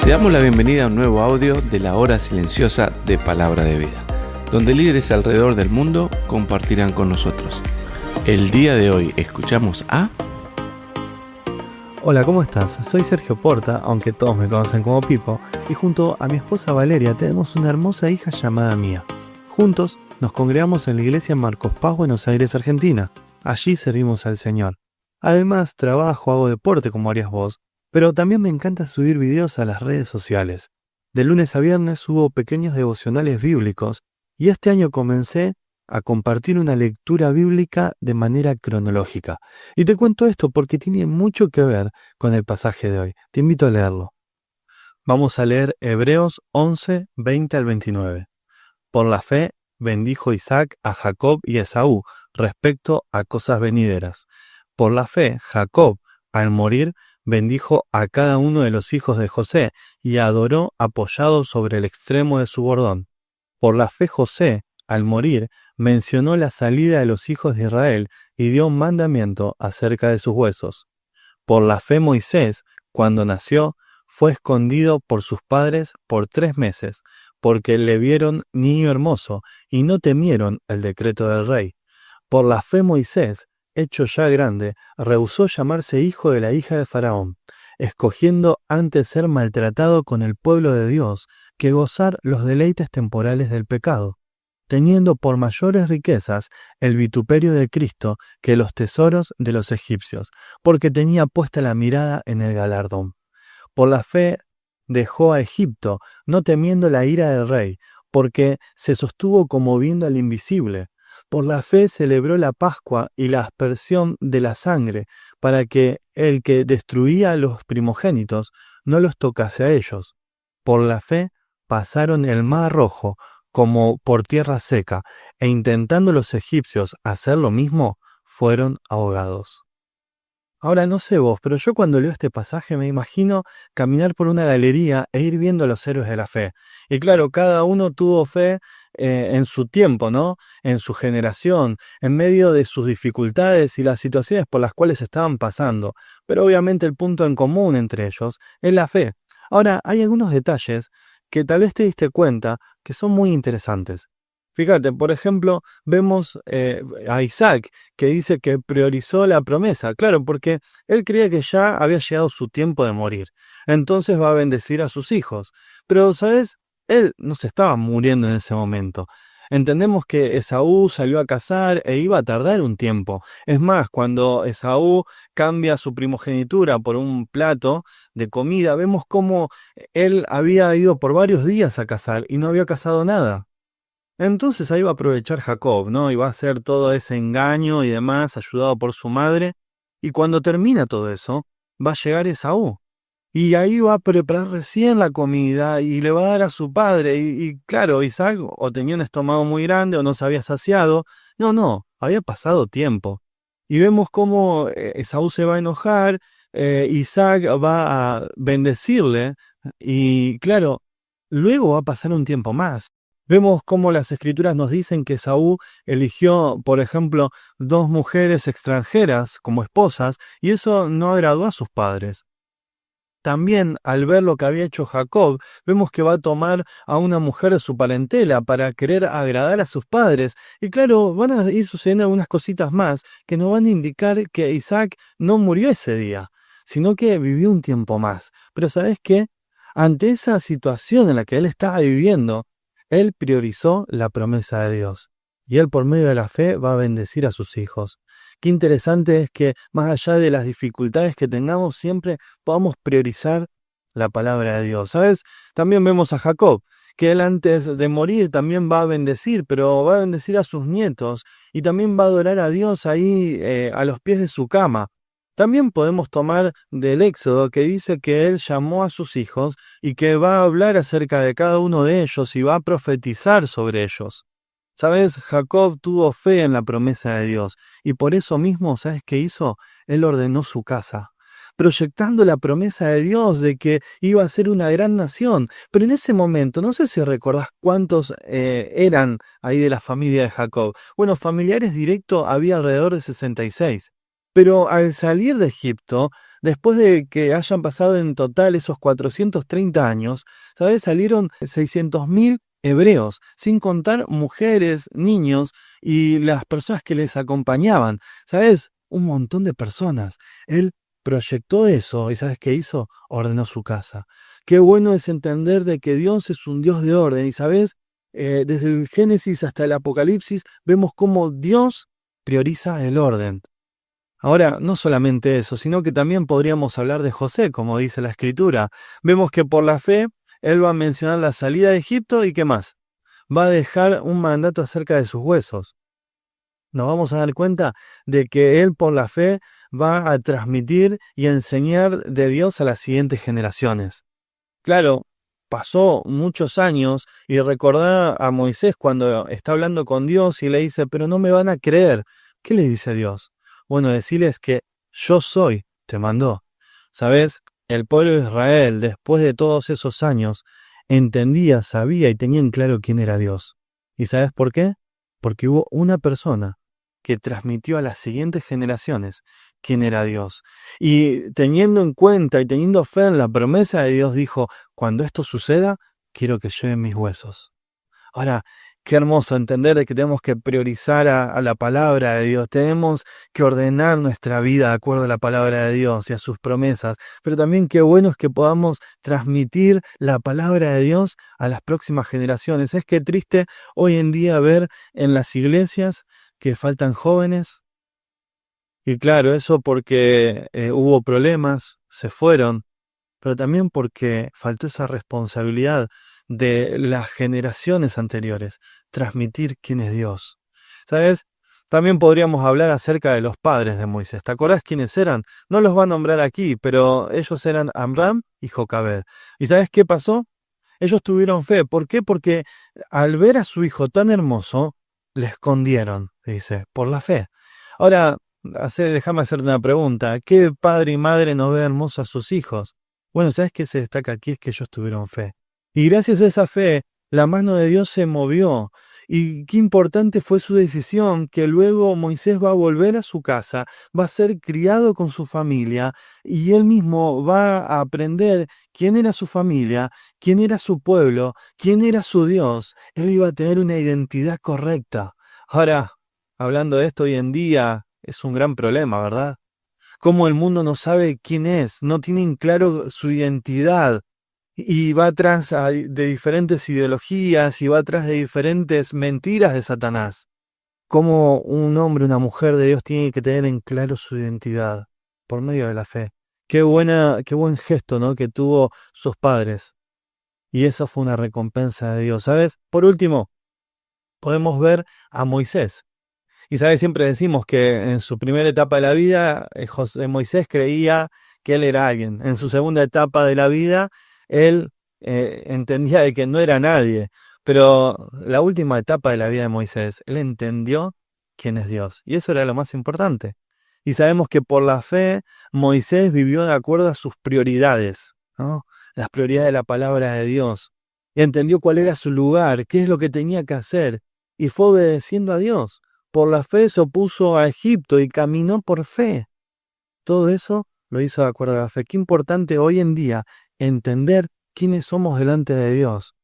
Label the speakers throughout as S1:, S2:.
S1: Te damos la bienvenida a un nuevo audio de la hora silenciosa de Palabra de Vida, donde líderes alrededor del mundo compartirán con nosotros. El día de hoy escuchamos a...
S2: Hola, ¿cómo estás? Soy Sergio Porta, aunque todos me conocen como Pipo, y junto a mi esposa Valeria tenemos una hermosa hija llamada Mía. Juntos nos congregamos en la iglesia Marcos Paz, Buenos Aires, Argentina. Allí servimos al Señor. Además, trabajo, hago deporte como harías vos, pero también me encanta subir videos a las redes sociales. De lunes a viernes subo pequeños devocionales bíblicos y este año comencé a compartir una lectura bíblica de manera cronológica. Y te cuento esto porque tiene mucho que ver con el pasaje de hoy. Te invito a leerlo. Vamos a leer Hebreos 11, 20 al 29. Por la fe bendijo Isaac a Jacob y Esaú respecto a cosas venideras. Por la fe Jacob, al morir, bendijo a cada uno de los hijos de José y adoró apoyado sobre el extremo de su bordón. Por la fe José, al morir, mencionó la salida de los hijos de Israel y dio un mandamiento acerca de sus huesos. Por la fe Moisés, cuando nació, fue escondido por sus padres por 3 meses, porque le vieron niño hermoso y no temieron el decreto del rey. Por la fe Moisés, hecho ya grande, rehusó llamarse hijo de la hija de Faraón, escogiendo antes ser maltratado con el pueblo de Dios que gozar los deleites temporales del pecado, teniendo por mayores riquezas el vituperio de Cristo que los tesoros de los egipcios, porque tenía puesta la mirada en el galardón. Por la fe dejó a Egipto, no temiendo la ira del rey, porque se sostuvo como viendo al invisible. Por la fe celebró la Pascua y la aspersión de la sangre, para que el que destruía a los primogénitos no los tocase a ellos. Por la fe pasaron el mar Rojo como por tierra seca, e intentando los egipcios hacer lo mismo, fueron ahogados. Ahora no sé vos, pero yo cuando leo este pasaje me imagino caminar por una galería e ir viendo a los héroes de la fe. Y claro, cada uno tuvo fe en su tiempo, ¿no? En su generación, en medio de sus dificultades y las situaciones por las cuales estaban pasando. Pero obviamente el punto en común entre ellos es la fe. Ahora, hay algunos detalles que tal vez te diste cuenta que son muy interesantes. Fíjate, por ejemplo, vemos a Isaac, que dice que priorizó la promesa. Claro, porque él creía que ya había llegado su tiempo de morir. Entonces va a bendecir a sus hijos. Pero, ¿sabes? Él no se estaba muriendo en ese momento. Entendemos que Esaú salió a cazar e iba a tardar un tiempo. Es más, cuando Esaú cambia su primogenitura por un plato de comida, vemos cómo él había ido por varios días a cazar y no había cazado nada. Entonces ahí va a aprovechar Jacob, ¿no? Y va a hacer todo ese engaño y demás, ayudado por su madre. Y cuando termina todo eso, va a llegar Esaú. Y ahí va a preparar recién la comida y le va a dar a su padre. Y claro, Isaac o tenía un estómago muy grande o no se había saciado. No, había pasado tiempo. Y vemos cómo Esaú se va a enojar, Isaac va a bendecirle. Y claro, luego va a pasar un tiempo más. Vemos cómo las escrituras nos dicen que Esaú eligió, por ejemplo, 2 mujeres extranjeras como esposas, y eso no agradó a sus padres. También, al ver lo que había hecho Jacob, vemos que va a tomar a una mujer de su parentela para querer agradar a sus padres. Y claro, van a ir sucediendo algunas cositas más que nos van a indicar que Isaac no murió ese día, sino que vivió un tiempo más. Pero ¿sabes qué? Ante esa situación en la que él estaba viviendo, él priorizó la promesa de Dios. Y él por medio de la fe va a bendecir a sus hijos. Qué interesante es que más allá de las dificultades que tengamos, siempre podamos priorizar la palabra de Dios. ¿Sabes? También vemos a Jacob, que él antes de morir también va a bendecir, pero va a bendecir a sus nietos y también va a adorar a Dios ahí a los pies de su cama. También podemos tomar del Éxodo que dice que él llamó a sus hijos y que va a hablar acerca de cada uno de ellos y va a profetizar sobre ellos. ¿Sabes? Jacob tuvo fe en la promesa de Dios y por eso mismo, ¿sabes qué hizo? Él ordenó su casa, proyectando la promesa de Dios de que iba a ser una gran nación. Pero en ese momento, no sé si recordás cuántos eran ahí de la familia de Jacob. Bueno, familiares directos había alrededor de 66. Pero al salir de Egipto, después de que hayan pasado en total esos 430 años, ¿sabes? Salieron 600.000 hebreos, sin contar mujeres, niños y las personas que les acompañaban. ¿Sabes? Un montón de personas. Él proyectó eso y ¿sabes qué hizo? Ordenó su casa. Qué bueno es entender de que Dios es un Dios de orden y ¿sabes? Desde el Génesis hasta el Apocalipsis vemos cómo Dios prioriza el orden. Ahora, no solamente eso, sino que también podríamos hablar de José, como dice la Escritura. Vemos que por la fe, él va a mencionar la salida de Egipto y ¿qué más? Va a dejar un mandato acerca de sus huesos. Nos vamos a dar cuenta de que él por la fe va a transmitir y a enseñar de Dios a las siguientes generaciones. Claro, pasó muchos años y recordá a Moisés cuando está hablando con Dios y le dice, pero no me van a creer. ¿Qué le dice Dios? Bueno, decirles que yo soy, te mandó. ¿Sabes? El pueblo de Israel, después de todos esos años, entendía, sabía y tenían claro quién era Dios. ¿Y sabes por qué? Porque hubo una persona que transmitió a las siguientes generaciones quién era Dios. Y teniendo en cuenta y teniendo fe en la promesa de Dios, dijo, cuando esto suceda, quiero que lleven mis huesos. Ahora, qué hermoso entender de que tenemos que priorizar a la palabra de Dios. Tenemos que ordenar nuestra vida de acuerdo a la palabra de Dios y a sus promesas. Pero también qué bueno es que podamos transmitir la palabra de Dios a las próximas generaciones. Es que triste hoy en día ver en las iglesias que faltan jóvenes. Y claro, eso porque hubo problemas, se fueron, pero también porque faltó esa responsabilidad de las generaciones anteriores, transmitir quién es Dios. ¿Sabes? También podríamos hablar acerca de los padres de Moisés. ¿Te acordás quiénes eran? No los va a nombrar aquí, pero ellos eran Amram y Jocabed. ¿Y sabes qué pasó? Ellos tuvieron fe. ¿Por qué? Porque al ver a su hijo tan hermoso, le escondieron, dice, por la fe. Ahora, déjame hacerte una pregunta. ¿Qué padre y madre no ve hermosos a sus hijos? Bueno, ¿sabes qué se destaca aquí? Es que ellos tuvieron fe. Y gracias a esa fe, la mano de Dios se movió. Y qué importante fue su decisión, que luego Moisés va a volver a su casa, va a ser criado con su familia, y él mismo va a aprender quién era su familia, quién era su pueblo, quién era su Dios. Él iba a tener una identidad correcta. Ahora, hablando de esto hoy en día, es un gran problema, ¿verdad? Cómo el mundo no sabe quién es, no tienen claro su identidad y va atrás de diferentes ideologías y va atrás de diferentes mentiras de Satanás. Cómo un hombre, una mujer de Dios tiene que tener en claro su identidad por medio de la fe. Qué buen gesto, ¿no? Que tuvo sus padres. Y esa fue una recompensa de Dios, ¿sabes? Por último, podemos ver a Moisés. Y sabes, siempre decimos que en su primera etapa de la vida, Moisés creía que él era alguien. En su segunda etapa de la vida, él entendía de que no era nadie. Pero la última etapa de la vida de Moisés, él entendió quién es Dios. Y eso era lo más importante. Y sabemos que por la fe, Moisés vivió de acuerdo a sus prioridades, ¿no? Las prioridades de la palabra de Dios. Y entendió cuál era su lugar, qué es lo que tenía que hacer. Y fue obedeciendo a Dios. Por la fe se opuso a Egipto y caminó por fe. Todo eso lo hizo de acuerdo a la fe. Qué importante hoy en día entender quiénes somos delante de Dios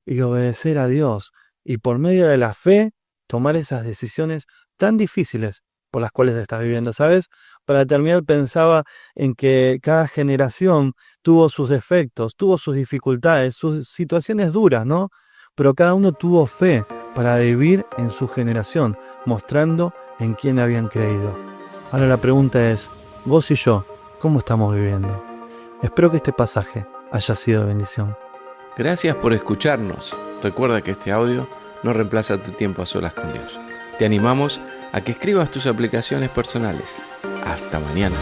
S2: y obedecer a Dios. Y por medio de la fe, tomar esas decisiones tan difíciles por las cuales estás viviendo. ¿Sabes? Para terminar, pensaba en que cada generación tuvo sus defectos, tuvo sus dificultades, sus situaciones duras, ¿no? Pero cada uno tuvo fe para vivir en su generación, mostrando en quién habían creído. Ahora la pregunta es, vos y yo, ¿cómo estamos viviendo? Espero que este pasaje haya sido de bendición.
S1: Gracias por escucharnos. Recuerda que este audio no reemplaza tu tiempo a solas con Dios. Te animamos a que escribas tus aplicaciones personales. Hasta mañana.